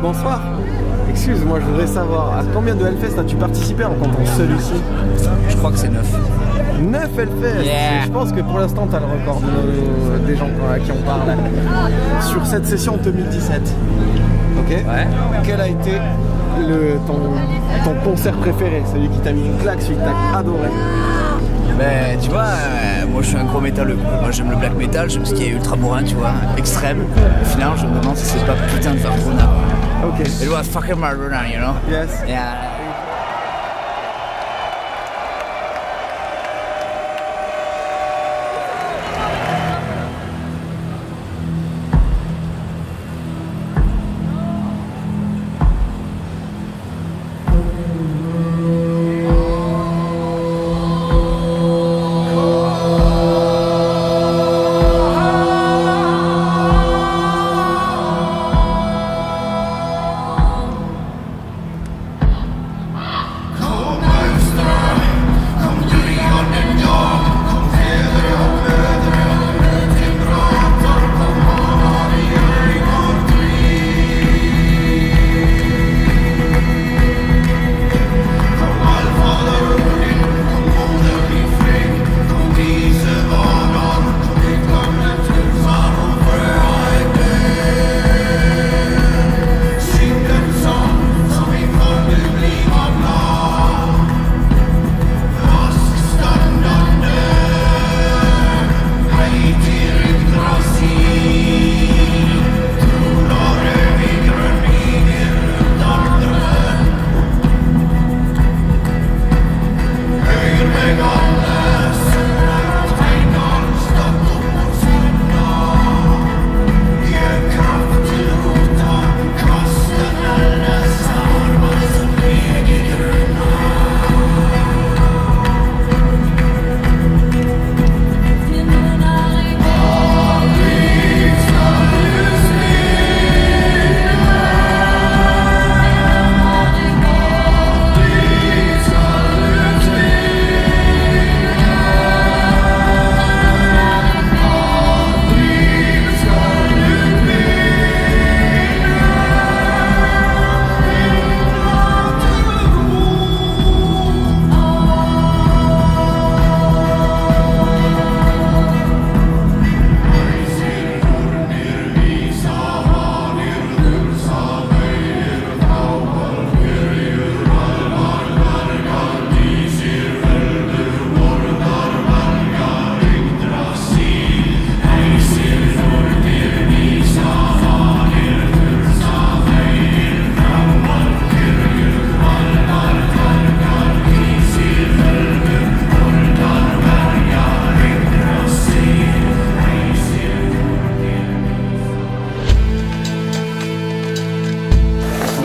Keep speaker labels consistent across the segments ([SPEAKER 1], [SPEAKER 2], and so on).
[SPEAKER 1] bonsoir. Excuse-moi, je voudrais savoir, à combien de Hellfest as-tu participé en comptant celui-ci?
[SPEAKER 2] Je crois que c'est 9.
[SPEAKER 1] 9 Hellfest.
[SPEAKER 2] Yeah.
[SPEAKER 1] Je pense que pour l'instant, tu as le record des gens à qui on parle. Sur cette session 2017. Ok.
[SPEAKER 2] Ouais.
[SPEAKER 1] Quel a été ton concert préféré? Celui qui t'a mis une claque, celui que t'as adoré?
[SPEAKER 2] Ben, tu vois, moi je suis un gros métalleux. Moi j'aime le black metal, j'aime ce qui est ultra bourrin, tu vois, extrême. Et finalement, je me demande si c'est pas putain de Verdruna.
[SPEAKER 1] Ok.
[SPEAKER 2] It was fucking Verdruna, you know?
[SPEAKER 1] Yes.
[SPEAKER 2] Yeah.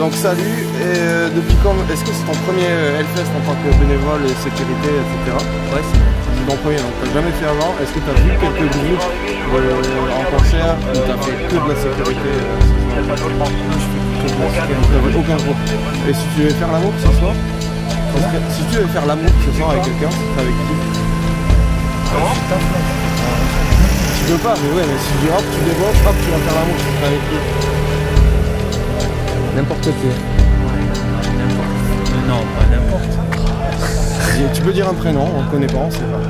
[SPEAKER 1] Donc salut, et depuis quand, est-ce que c'est ton premier Hellfest en tant que bénévole, sécurité, etc.
[SPEAKER 2] Ouais,
[SPEAKER 1] C'est ton premier, donc t'as jamais fait avant. Est-ce que t'as vu quelques groupes en concert où t'as fait que de la sécurité? T'avais aucun groupe. Et si tu veux faire l'amour ce soir, si tu veux faire l'amour ce soir avec quelqu'un, c'est avec qui? Tu veux pas, mais ouais, mais si tu dis hop, tu débauches, hop, tu vas faire l'amour, c'est avec qui? N'importe qui.
[SPEAKER 2] n'importe. Non, pas n'importe.
[SPEAKER 1] Tu peux dire un prénom, on ne connaît pas, on sait pas.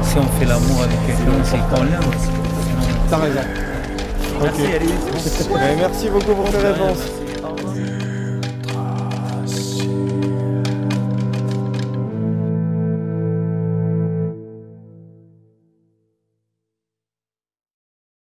[SPEAKER 2] Si on fait l'amour avec quelqu'un, c'est qu'on l'aime.
[SPEAKER 1] T'as raison.
[SPEAKER 2] Merci,
[SPEAKER 1] Ok.
[SPEAKER 2] allez.
[SPEAKER 1] Merci beaucoup pour tes réponses.